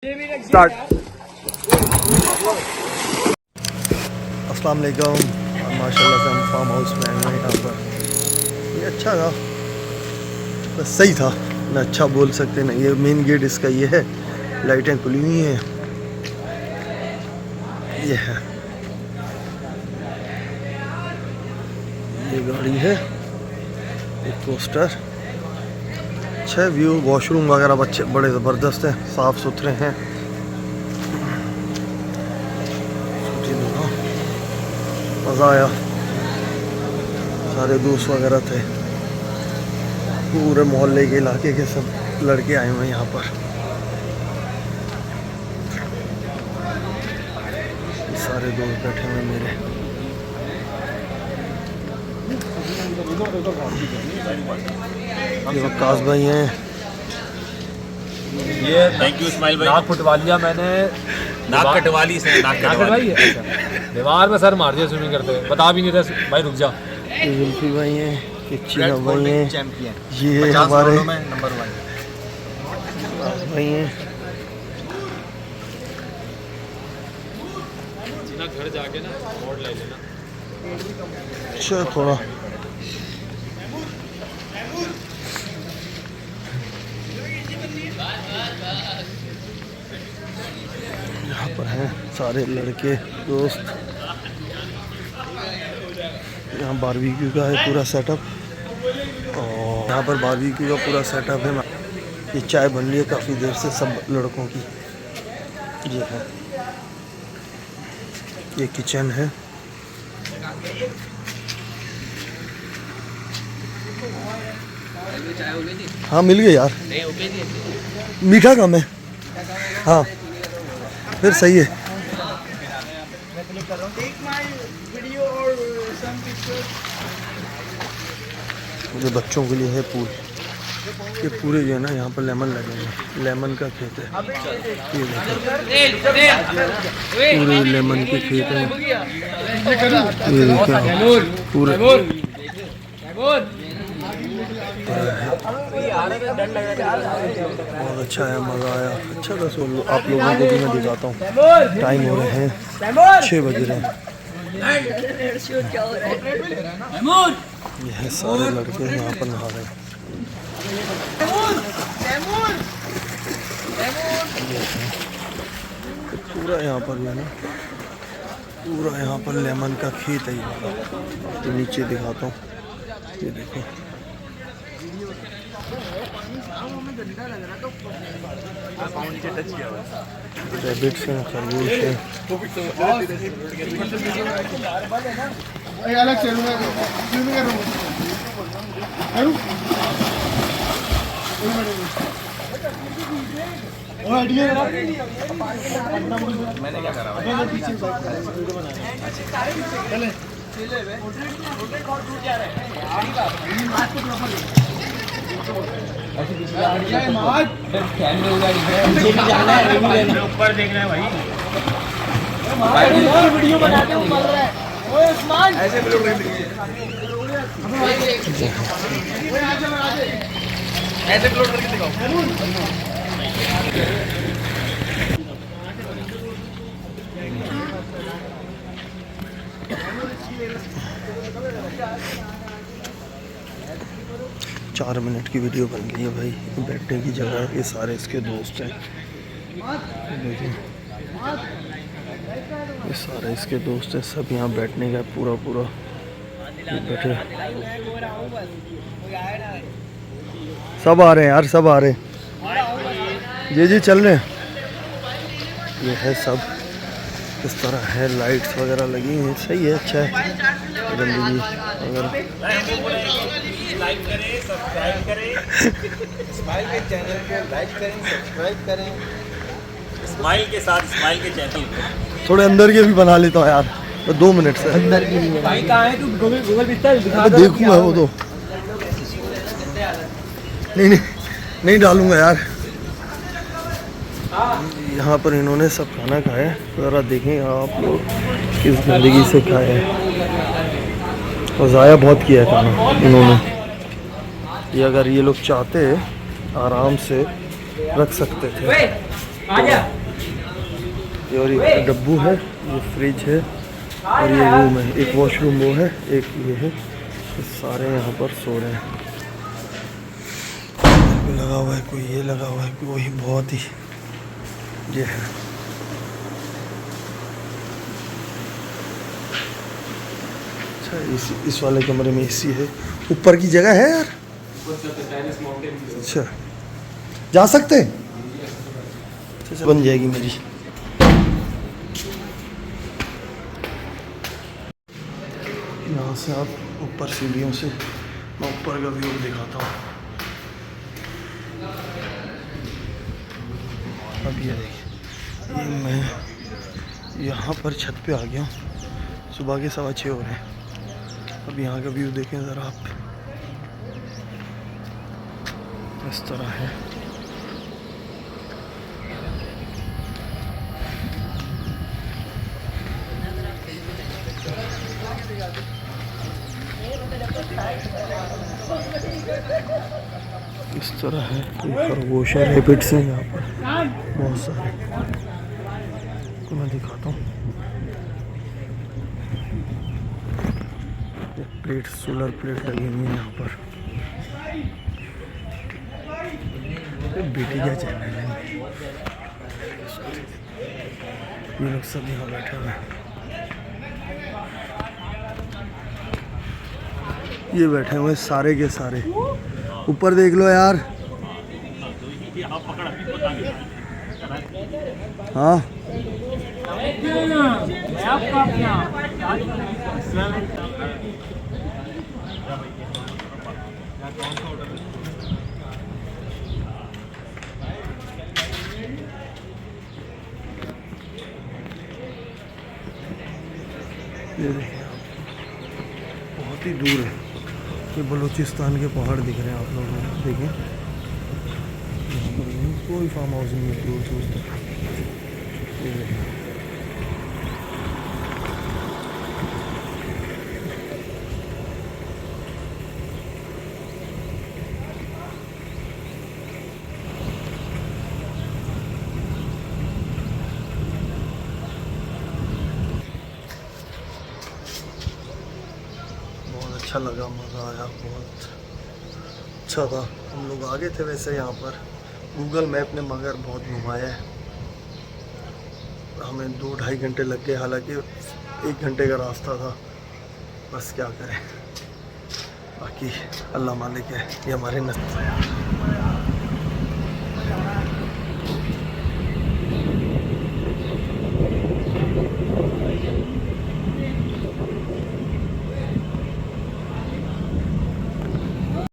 Start. अस्सलाम वालेकुम। माशाल्लाह से हम फार्म हाउस में आए हैं यहाँ पर। ये अच्छा था, बस सही था ना, अच्छा बोल सकते ना। ये मेन गेट इसका ये है, लाइटें खुली हुई हैं। ये है, ये गाड़ी है, एक कोस्टर। अच्छा व्यू, वॉशरूम वगैरह बच्चे बड़े ज़बरदस्त हैं, साफ़ सुथरे हैं। मज़ा आया, सारे दोस्त वगैरह थे, पूरे मोहल्ले के इलाके के सब लड़के आए हुए हैं यहाँ पर। सारे दोस्त बैठे हुए मेरे। ये वकास भाई हैं। ये थैंक यू इस्माइल भाई। नाक फुटवा लिया मैंने, नाक कटवा ली इसने, नाक कटवा ली। अच्छा, दीवार में सर मार दिया स्विमिंग करते हुए, बता भी नहीं रहे भाई, रुक जा। ये जुल्फी भाई हैं, ये चीना भाई हैं, ये हमारे नंबर 1 भाई हैं। घर जाके ना बोर्ड ले लेना। अच्छा थोड़ा यहाँ पर हैं सारे लड़के दोस्त। यहाँ बारबेक्यू का है पूरा सेटअप, और यहाँ पर बारबेक्यू का पूरा सेटअप है। ये चाय बन रही है काफ़ी देर से सब लड़कों की। ये है, ये किचन है। हाँ मिल गए यार, मीठा कम है। हाँ फिर सही है। मुझे बच्चों के लिए है पूल। ये पूरे जो है ना, यहाँ पर लेमन लगे हैं, लेमन का खेत है। ये पूरे लेमन के खेत हैं। ये देखिए पूरे बहुत अच्छा है, मज़ा आया। अच्छा था। सो आप लोगों को भी मैं दिखाता हूँ। टाइम हो रहे हैं 6 बज रहे हैं। ये है सारे लड़के यहाँ पर नहा रहे हैं। पूरा यहाँ पर जो है ना, पूरा यहाँ पर लेमन का खेत है। ये तो नीचे दिखाता हूँ, ये देखो। रैबिट्स हैं, खरगोश हैं। मैंने क्या करा ऊपर देख रहे हैं भाई, वीडियो बनाते हैं, उमल रहा है। ओए उस्मान ऐसे ब्लॉग ऐसे ब्लॉग करके दिखाओ। 4 मिनट की वीडियो बन गई है भाई। बैठने की जगह है, ये सारे इसके दोस्त हैं। देखिए ये सारे इसके दोस्त हैं, सब यहाँ बैठने का पूरा बैठे। सब आ रहे हैं यार, सब आ रहे हैं। जी चल रहे हैं। ये है सब इस तरह है, लाइट्स वगैरह लगी हैं, सही है, अच्छा है। गंदगी वगैरह लाइक करें, सब्सक्राइब करें, स्माइल के चैनल को लाइक करें, सब्सक्राइब करें। स्माइल के साथ स्माइल के चैनल को थोड़े अंदर के भी बना लेता हूँ यार, तो 2 मिनट से अंदर की नहीं है भाई। कहाँ है तू? गूगल पिक्चर दिखा दो। देखूंगा वो तो नहीं डालूंगा यार। यहाँ पर इन्होंने सब खाना खाया, ज़रा देखें आप लोग किस गंदगी से खाए हैं, और ज़ाया बहुत किया है खाना इन्होंने। ये अगर ये लोग चाहते आराम से रख सकते थे, ये और ये डब्बू है, ये फ्रिज है और ये रूम है। एक वॉशरूम वो है, एक ये है। ये सारे यहाँ पर सो रहे हैं। कोई लगा हुआ है, कोई ये लगा हुआ है, कोई वही बहुत ही ये है। अच्छा इस वाले कमरे में एसी है। ऊपर की जगह है यार। अच्छा जा सकते हैं? अच्छा बन जाएगी मेरी। यहाँ से आप ऊपर सीढ़ियों से मैं ऊपर का व्यू दिखाता हूँ। अब ये देखिए, ये मैं यहाँ पर छत पे आ गया हूँ। सुबह के 6:15 हो रहे हैं। अब यहाँ का व्यू देखें ज़रा आप, इस तरह है। इस तरह है। खरगोश है, रैबिट्स हैं यहाँ पर बहुत सारे। तो मैं दिखाता हूँ। प्लेट, सोलर प्लेट लगी हुई है यहाँ पर। बेटी का चैनल है। ये लोग सब यहाँ बैठे हुए हैं। ये बैठे हुए सारे के सारे। ऊपर देख लो यार। हाँ ये देखिए बहुत ही दूर है। ये बलूचिस्तान के पहाड़ दिख रहे हैं आप लोगों को। देखिए कोई फार्म हाउस नहीं है दूर दूर तक। ये देखिए अच्छा लगा, मज़ा आया, बहुत अच्छा था। हम लोग आगे थे वैसे यहाँ पर। गूगल मैप ने मगर बहुत घुमाया है। हमें 2-2.5 घंटे लग गए, हालांकि 1 घंटे का रास्ता था। बस क्या करें, बाकी अल्लाह मालिक है। ये हमारे नस्ल